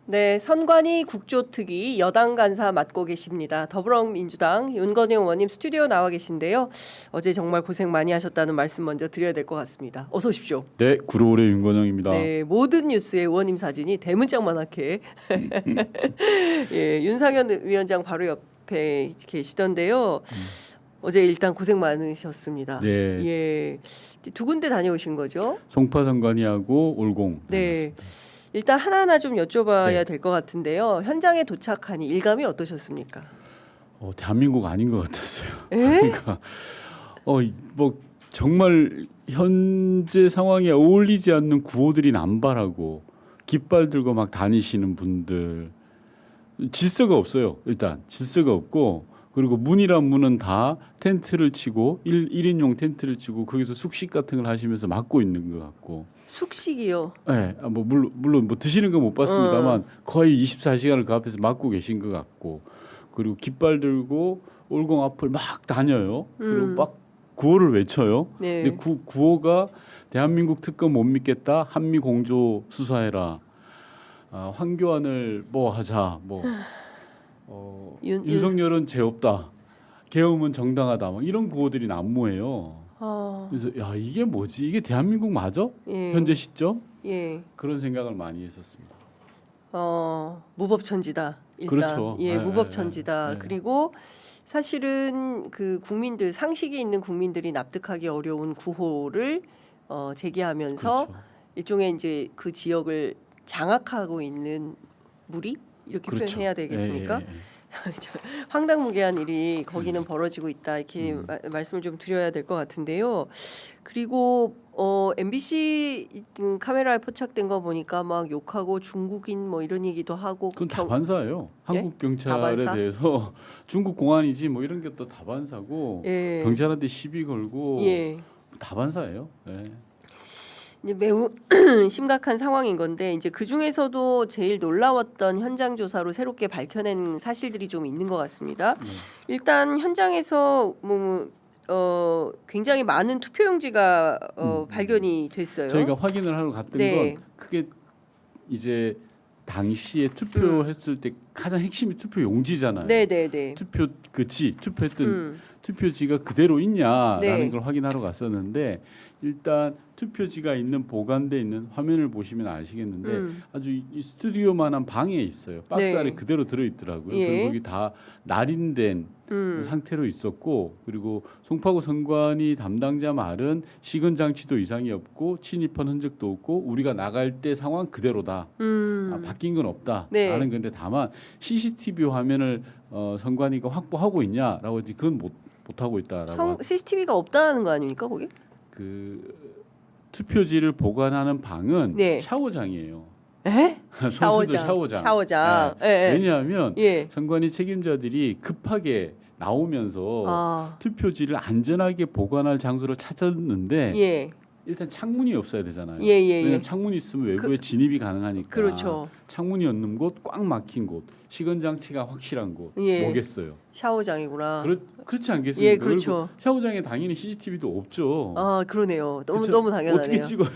네, 선관위 국조특위 여당 간사 맡고 계십니다. 더불어민주당 윤건영 의원님 스튜디오 나와 계신데요. 어제 정말 고생 많이 하셨다는 말씀 먼저 드려야 될 것 같습니다. 어서 오십시오. 네, 구로울의 윤건영입니다. 네, 모든 뉴스에 의원님 사진이 대문짝만하게 예, 윤상현 위원장 바로 옆에 계시던데요. 어제 일단 고생 많으셨습니다. 네, 예, 두 군데 다녀오신 거죠? 송파선관위하고 올공. 네. 일단 하나하나 좀 여쭤봐야 네. 될 것 같은데요. 현장에 도착하니 일감이 어떠셨습니까? 대한민국 아닌 것 같았어요. 에? 그러니까 뭐 정말 현재 상황에 어울리지 않는 구호들이 남발하고 깃발 들고 막 다니시는 분들, 질서가 없어요. 일단 질서가 없고, 그리고 문이란 문은 다 텐트를 치고 1인용 텐트를 치고 거기서 숙식 같은 걸 하시면서 막고 있는 것 같고. 숙식이요. 네, 뭐 물론 뭐 드시는 건 못 봤습니다만 거의 24시간을 그 앞에서 막고 계신 것 같고, 그리고 깃발 들고 올공 앞을 막 다녀요. 그리고 막 구호를 외쳐요. 네. 근데 구호가 대한민국 특검 못 믿겠다, 한미 공조 수사해라, 황교안을 뭐 하자, 뭐 윤석열은 죄 없다, 계엄은 정당하다, 뭐 이런 구호들이 난무해요. 그래서 야, 이게 뭐지? 이게 대한민국 맞아? 예. 현재 시점? 예. 그런 생각을 많이 했었습니다. 무법천지다. 일단. 그렇죠. 예, 네, 무법천지다. 네. 그리고 사실은 그 국민들 상식이 있는 국민들이 납득하기 어려운 구호를 제기하면서 그렇죠. 일종의 이제 그 지역을 장악하고 있는 무리 이렇게 그렇죠. 표현해야 되겠습니까? 예. 황당무계한 일이 거기는 벌어지고 있다 이렇게 말씀을 좀 드려야 될 것 같은데요. 그리고 MBC 카메라에 포착된 거 보니까 막 욕하고 중국인 뭐 이런 얘기도 하고 그건 다반사예요. 한국 경찰에 다반사? 대해서 중국 공안이지 뭐 이런 게 또 다반사고, 예. 경찰한테 시비 걸고 예. 다반사예요. 예. 이제 매우 심각한 상황인 건데 이제 그 중에서도 제일 놀라웠던 현장 조사로 새롭게 밝혀낸 사실들이 좀 있는 것 같습니다. 일단 현장에서 굉장히 많은 투표용지가 발견이 됐어요. 저희가 확인을 하러 갔던 네. 건 크게 이제 당시에 투표했을 때 가장 핵심이 투표 용지잖아요. 네네네. 투표 투표했던 투표지가 그대로 있냐라는 네. 걸 확인하러 갔었는데, 일단 투표지가 있는 보관돼 있는 화면을 보시면 아시겠는데 아주 이 스튜디오만한 방에 있어요. 박스 네. 안에 그대로 들어 있더라고요. 예. 그리고 거기 다 날인된 상태로 있었고, 그리고 송파구 선관위 담당자 말은 시건 장치도 이상이 없고 침입한 흔적도 없고 우리가 나갈 때 상황 그대로다. 바뀐 건 없다. 네. 라는 건데, 다만 CCTV 화면을 선관위가 확보하고 있냐라고 했더니 그건 못 하고 있다라고. CCTV가 없다는 거 아닙니까 거기? 그 투표지를 보관하는 방은 네. 샤워장이에요. 에? 선수들 샤워장. 예, 예. 왜냐하면 예. 선관위 책임자들이 급하게 나오면서 아. 투표지를 안전하게 보관할 장소를 찾았는데 예. 일단 창문이 없어야 되잖아요. 예, 예, 예. 왜냐하면 창문이 있으면 외부에 진입이 가능하니까. 그렇죠. 창문이 없는 곳, 꽉 막힌 곳, 시건 장치가 확실한 곳, 예. 뭐겠어요. 샤워장이구나. 그렇지 않겠습니까? 예, 그렇죠. 그리고 샤워장에 당연히 CCTV도 없죠. 아, 그러네요. 그쵸? 너무 당연하네요. 어떻게 찍어요?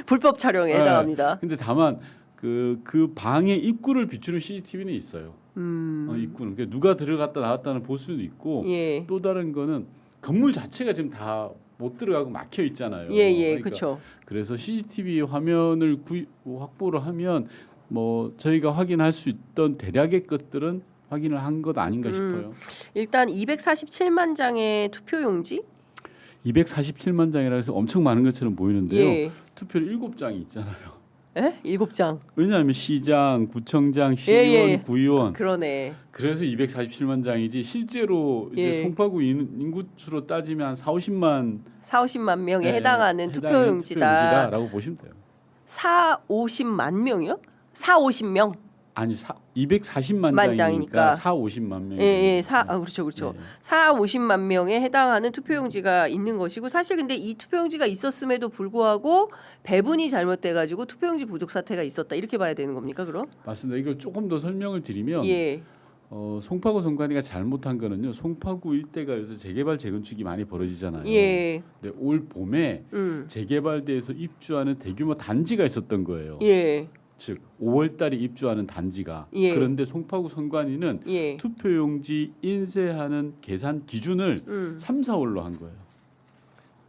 불법 촬영에 네. 해당합니다. 근데 다만 그 방의 입구를 비추는 CCTV는 있어요. 입구는 그러니까 누가 들어갔다 나왔다는 볼 수도 있고, 예. 또 다른 거는 건물 자체가 지금 다 못 들어가고 막혀 있잖아요. 예, 그러니까 그렇죠. 그래서 CCTV 화면을 확보를 하면 뭐 저희가 확인할 수 있던 대략의 것들은 확인을 한 것 아닌가 싶어요. 일단 247만 장의 투표용지? 247만 장이라 해서 엄청 많은 것처럼 보이는데요. 예. 투표를 7장이 있잖아요. 에? 7장. 왜냐하면 시장, 구청장, 시의원, 예. 구의원. 그러네. 그래서 247만 장이지 실제로 이제 예. 송파구 인구수로 따지면 한 50만 명에 네, 해당하는 투표용지다. 라고 보시면 돼요. 50만 명이요? 50명. 아니 240만 만 장이니까 장이니까. 50만 명. 예. 그렇죠. 네. 50만 명에 해당하는 투표용지가 있는 것이고, 사실 근데 이 투표용지가 있었음에도 불구하고 배분이 잘못돼 가지고 투표용지 부족 사태가 있었다. 이렇게 봐야 되는 겁니까, 그럼? 맞습니다. 이걸 조금 더 설명을 드리면 예. 송파구 선관위가 잘못한 거는요. 송파구 일대가 요새 재개발 재건축이 많이 벌어지잖아요. 예. 근데 올 봄에 재개발돼서 입주하는 대규모 단지가 있었던 거예요. 예. 즉 5월달에 입주하는 단지가 예. 그런데 송파구 선관위는 예. 투표용지 인쇄하는 계산 기준을 3, 4월로 한 거예요.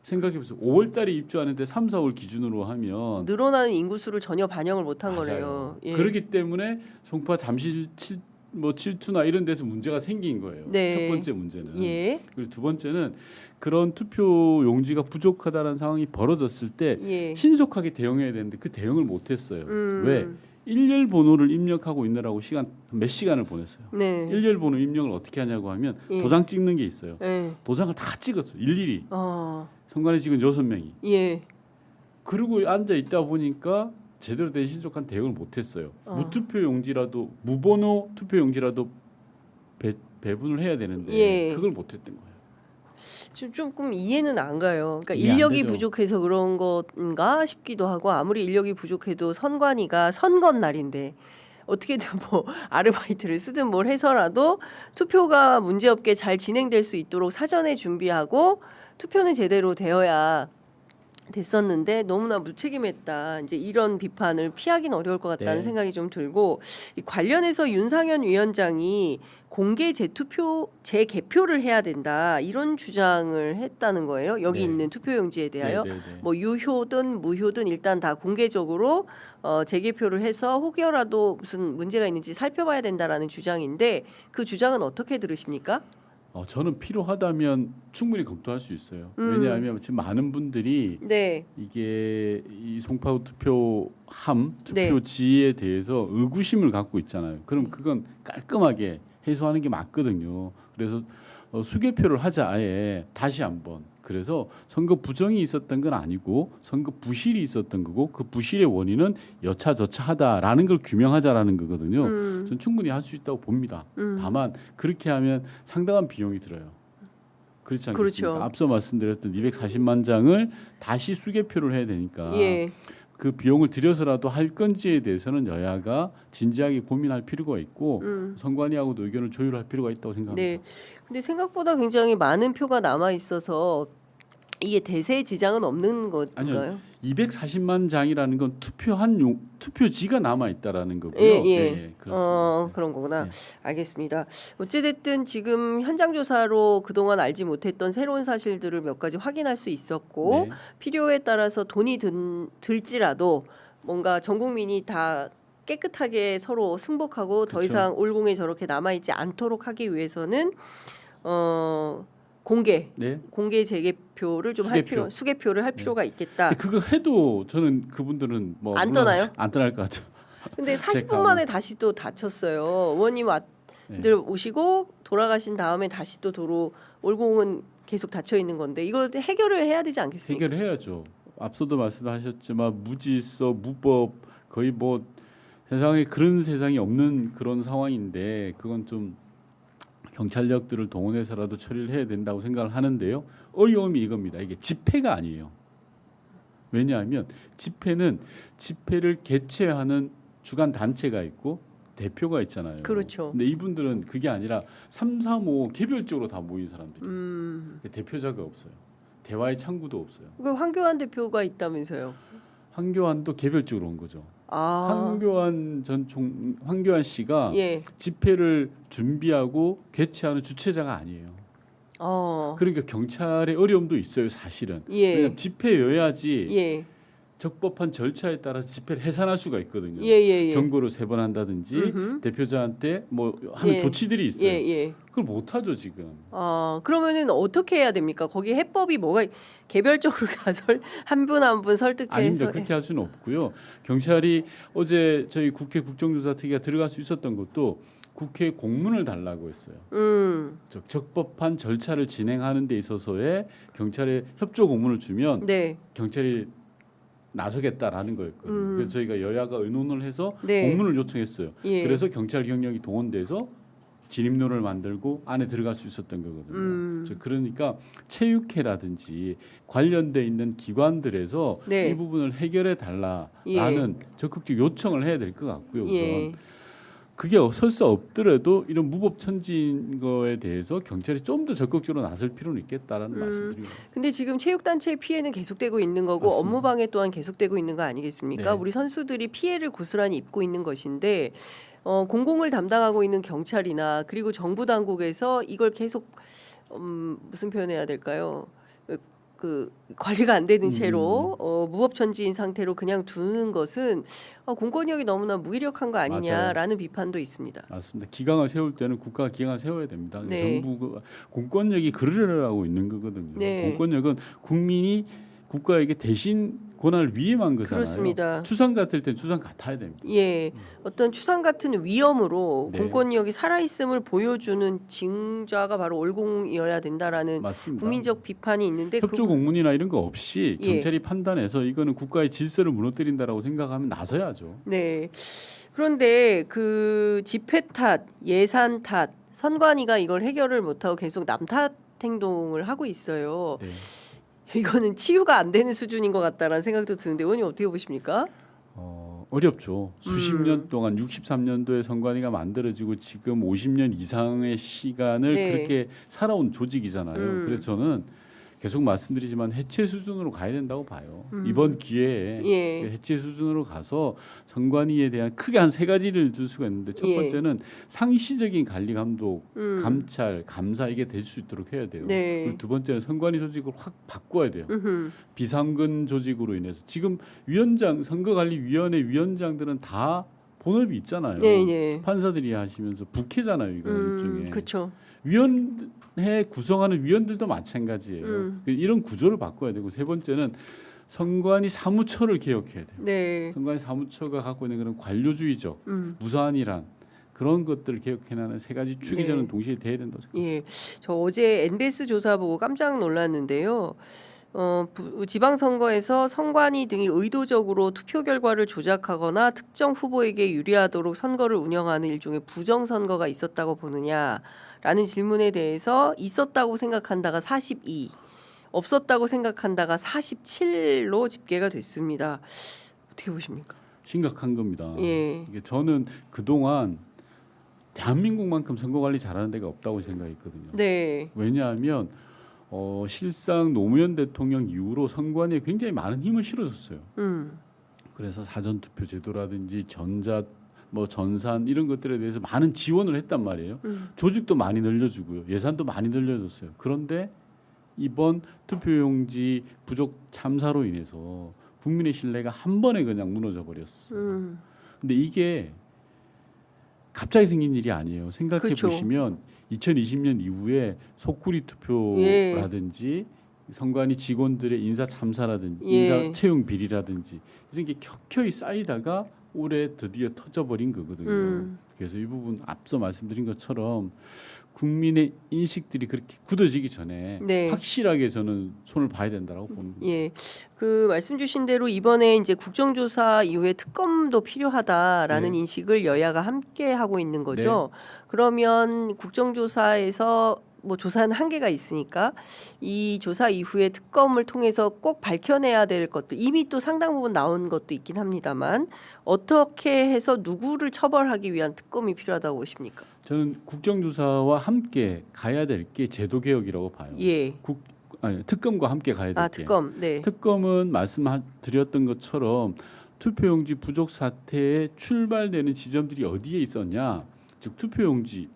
생각해보세요. 5월달에 입주하는데 3, 4월 기준으로 하면 늘어나는 인구수를 전혀 반영을 못한 맞아요. 거네요. 예. 그렇기 때문에 송파 잠실 칠투나 이런 데서 문제가 생긴 거예요. 네. 첫 번째 문제는. 예. 그리고 두 번째는 그런 투표 용지가 부족하다는 상황이 벌어졌을 때 예. 신속하게 대응해야 되는데 그 대응을 못했어요. 왜? 일렬 번호를 입력하고 있느라고 몇 시간을 보냈어요. 네. 일렬 번호 입력을 어떻게 하냐고 하면 예. 도장 찍는 게 있어요. 예. 도장을 다 찍었어요. 일일이. 어. 선관위 직원 6명이. 예. 그리고 앉아 있다 보니까 제대로 된 신속한 대응을 못했어요. 무투표 용지라도 무번호 투표 용지라도 배분을 해야 되는데 예. 그걸 못했던 거예요. 조금 이해는 안 가요. 그러니까 이해 안 인력이 되죠. 부족해서 그런 건가 싶기도 하고 아무리 인력이 부족해도 선관위가 선거 날인데 어떻게든 뭐 아르바이트를 쓰든 뭘 해서라도 투표가 문제없게 잘 진행될 수 있도록 사전에 준비하고 투표는 제대로 되어야 됐었는데 너무나 무책임했다. 이제 이런 비판을 피하기는 어려울 것 같다는 네. 생각이 좀 들고 이 관련해서 윤상현 위원장이 공개 재개표를 해야 된다 이런 주장을 했다는 거예요. 여기 네. 있는 투표용지에 대하여 네, 네, 네. 뭐 유효든 무효든 일단 다 공개적으로 재개표를 해서 혹여라도 무슨 문제가 있는지 살펴봐야 된다라는 주장인데 그 주장은 어떻게 들으십니까? 저는 필요하다면 충분히 검토할 수 있어요. 왜냐하면 지금 많은 분들이 네, 이게 이 송파구 투표함 네. 투표지에 대해서 의구심을 갖고 있잖아요. 그럼 그건 깔끔하게 해소하는 게 맞거든요. 그래서 수개표를 하자 아예 다시 한번. 그래서 선거 부정이 있었던 건 아니고 선거 부실이 있었던 거고 그 부실의 원인은 여차저차하다라는 걸 규명하자라는 거거든요. 저는 충분히 할 수 있다고 봅니다. 다만 그렇게 하면 상당한 비용이 들어요. 그렇지 않겠습니까? 그렇죠. 앞서 말씀드렸던 240만 장을 다시 수개표를 해야 되니까 예, 그 비용을 들여서라도 할 건지에 대해서는 여야가 진지하게 고민할 필요가 있고 선관위하고도 의견을 조율할 필요가 있다고 생각합니다. 네. 근데 생각보다 굉장히 많은 표가 남아 있어서 이게 대세에 지장은 없는 건가요? 아니요. 240만 장이라는 건 투표지가 남아 있다라는 거고요. 예, 예. 네, 그렇습니다. 그런 거구나. 네. 알겠습니다. 어찌됐든 지금 현장 조사로 그동안 알지 못했던 새로운 사실들을 몇 가지 확인할 수 있었고 네. 필요에 따라서 돈이 들지라도 뭔가 전 국민이 다 깨끗하게 서로 승복하고 더 그쵸. 이상 올공에 저렇게 남아 있지 않도록 하기 위해서는 공개 재개표를 좀 할 수개표를 할 필요가 있겠다. 근데 그거 해도 저는 그분들은 뭐 안 물론 떠나요? 안 떠날 것 같죠. 근데 40분 가면. 만에 다시 또 다쳤어요. 의원님들 네. 오시고 돌아가신 다음에 다시 또 도로 올공은 계속 닫혀 있는 건데 이거 해결을 해야 되지 않겠습니까? 해결을 해야죠. 앞서도 말씀하셨지만 무질서, 무법 거의 뭐 세상에 그런 세상이 없는 그런 상황인데 그건 좀 경찰력들을 동원해서라도 처리를 해야 된다고 생각을 하는데요. 어려움이 이겁니다. 이게 집회가 아니에요. 왜냐하면 집회를 개최하는 주간 단체가 있고 대표가 있잖아요. 그렇죠. 근데 이분들은 그게 아니라 3, 4, 5 개별적으로 다 모인 사람들이에요. 대표자가 없어요. 대화의 창구도 없어요. 그 황교안 대표가 있다면서요? 황교안도 개별적으로 온 거죠. 아, 황교안 씨가 예, 집회를 준비하고 개최하는 주최자가 아니에요. 그러니까 경찰의 어려움도 있어요, 사실은. 예, 왜냐하면 집회여야지 예, 적법한 절차에 따라서 집회를 해산할 수가 있거든요. 예. 경고를 3번 한다든지 음흠. 대표자한테 뭐 하는 예. 조치들이 있어요. 예. 그걸 못 하죠 지금. 그러면은 어떻게 해야 됩니까? 거기 해법이 뭐가 개별적으로 가서 한 분 한 분 설득해서 아닙니다. 그렇게 할 수는 없고요. 경찰이 어제 저희 국회 국정조사 특위가 들어갈 수 있었던 것도 국회에 공문을 달라고 했어요. 적법한 절차를 진행하는 데 있어서의 경찰에 협조 공문을 주면 네, 경찰이 나서겠다라는 거였거든요. 그래서 저희가 여야가 의논을 해서 네. 공문을 요청했어요. 예. 그래서 경찰 경력이 동원돼서 진입로를 만들고 안에 들어갈 수 있었던 거거든요. 그러니까 체육회라든지 관련돼 있는 기관들에서 네. 이 부분을 해결해 달라라는 적극적 요청을 해야 될 것 같고요. 우선 예, 그게 설사 없더라도 이런 무법천지인 거에 대해서 경찰이 좀 더 적극적으로 나설 필요는 있겠다라는 말씀드립니다. 근데 지금 체육단체의 피해는 계속되고 있는 거고 맞습니다. 업무방해 또한 계속되고 있는 거 아니겠습니까? 네. 우리 선수들이 피해를 고스란히 입고 있는 것인데 공공을 담당하고 있는 경찰이나 그리고 정부 당국에서 이걸 계속 무슨 표현해야 될까요? 그 관리가 안 되는 채로 무법천지인 상태로 그냥 두는 것은 공권력이 너무나 무기력한 거 아니냐라는 비판도 있습니다. 맞습니다. 기강을 세울 때는 국가가 기강을 세워야 됩니다. 네. 정부 공권력이 그러려고 하고 있는 거거든요. 네. 공권력은 국민이 국가에게 대신 권한을 위임한 거잖아요. 그렇습니다. 추상 같을 땐 추상 같아야 됩니다. 예, 어떤 추상 같은 위험으로 네. 공권력이 살아있음을 보여주는 징자가 바로 올공이어야 된다라는 맞습니다. 국민적 비판이 있는데 협조 공문이나 이런 거 없이 예. 경찰이 판단해서 이거는 국가의 질서를 무너뜨린다라고 생각하면 나서야죠. 네. 그런데 그 집회 탓, 예산 탓, 선관위가 이걸 해결을 못하고 계속 남탓 행동을 하고 있어요. 네. 이거는 치유가 안 되는 수준인 것 같다라는 생각도 드는데 의원님 어떻게 보십니까? 어렵죠. 수십 년 동안 63년도에 선관위가 만들어지고 지금 50년 이상의 시간을 네. 그렇게 살아온 조직이잖아요. 그래서 저는 계속 말씀드리지만 해체 수준으로 가야 된다고 봐요. 이번 기회에 예. 그 해체 수준으로 가서 선관위에 대한 크게 한 세 가지를 들 수가 있는데 첫 예. 번째는 상시적인 관리 감독, 감찰, 감사 이게 될 수 있도록 해야 돼요. 네. 그리고 두 번째는 선관위 조직을 확 바꿔야 돼요. 음흠. 비상근 조직으로 인해서 지금 위원장 선거관리위원회 위원장들은 다 본업이 있잖아요. 네, 네. 판사들이 하시면서 부캐잖아요. 이거는 일종의 그렇죠. 위원회 구성하는 위원들도 마찬가지예요. 이런 구조를 바꿔야 되고 세 번째는 선관위 사무처를 개혁해야 돼요. 네. 선관위 사무처가 갖고 있는 그런 관료주의적 무사안이란 그런 것들을 개혁해나가는 세 가지 축이 네. 저는 동시에 돼야 된다고 생각합니다. 예, 저 어제 NBS 조사 보고 깜짝 놀랐는데요. 지방선거에서 선관위 등이 의도적으로 투표 결과를 조작하거나 특정 후보에게 유리하도록 선거를 운영하는 일종의 부정선거가 있었다고 보느냐라는 질문에 대해서 있었다고 생각한다가 42, 없었다고 생각한다가 47로 집계가 됐습니다. 어떻게 보십니까? 심각한 겁니다. 예. 이게 저는 그동안 대한민국만큼 선거관리 잘하는 데가 없다고 생각했거든요. 네. 왜냐하면 실상 노무현 대통령 이후로 선관위에 굉장히 많은 힘을 실어줬어요. 그래서 사전투표 제도라든지 전산 이런 것들에 대해서 많은 지원을 했단 말이에요. 조직도 많이 늘려주고요. 예산도 많이 늘려줬어요. 그런데 이번 투표용지 부족 참사로 인해서 국민의 신뢰가 한 번에 그냥 무너져 버렸어요. 근데 이게 갑자기 생긴 일이 아니에요. 생각해 그렇죠. 보시면 2020년 이후에 속구리 투표라든지 선관위 직원들의 인사 참사라든지 예. 인사 채용 비리라든지 이런 게 켜켜이 쌓이다가 올해 드디어 터져버린 거거든요. 그래서 이 부분 앞서 말씀드린 것처럼 국민의 인식들이 그렇게 굳어지기 전에 네. 확실하게 저는 손을 봐야 된다고 보는 거예요. 예, 그 말씀 주신 대로 이번에 이제 국정조사 이후에 특검도 필요하다라는 네. 인식을 여야가 함께 하고 있는 거죠. 그러면 국정조사에서 뭐 조사는 한계가 있으니까 이 조사 이후에 특검을 통해서 꼭 밝혀내야 될 것도 이미 또 상당 부분 나온 것도 있긴 합니다만 어떻게 해서 누구를 처벌하기 위한 특검이 필요하다고 보십니까? 저는 국정조사와 함께 가야 될 게 제도 개혁이라고 봐요. 예, 특검과 함께 가야 될 게. 특검, 네, 특검은 말씀드렸던 것처럼 투표용지 부족 사태에 출발되는 지점들이 어디에 있었냐. 즉 투표용지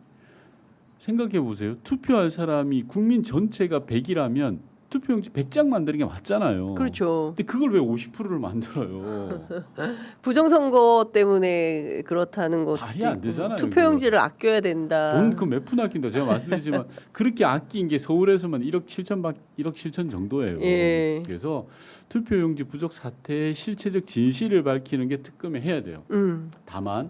생각해 보세요. 투표할 사람이 국민 전체가 100이라면 투표용지 100장 만드는 게 맞잖아요. 그렇죠. 근데 그걸 왜 50%를 만들어요? 부정선거 때문에 그렇다는 것도 말이 안 있고, 되잖아요, 투표용지를 아껴야 된다. 돈 그 몇 푼 아낀다. 제가 말씀드리지만 그렇게 아낀 게 서울에서만 1억 7천 정도예요. 예. 그래서 투표용지 부족 사태의 실체적 진실을 밝히는 게 특검에 해야 돼요. 다만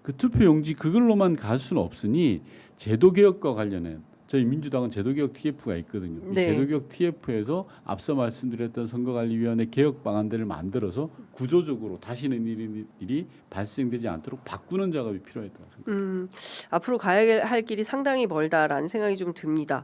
그 투표용지 그걸로만 갈 수는 없으니 제도 개혁과 관련해 저희 민주당은 제도개혁 TF가 있거든요. 이 네. 제도개혁 TF에서 앞서 말씀드렸던 선거관리위원회 개혁 방안들을 만들어서 구조적으로 다시는 일이 발생되지 않도록 바꾸는 작업이 필요했다고 생각합니다. 앞으로 가야 할 길이 상당히 멀다라는 생각이 좀 듭니다.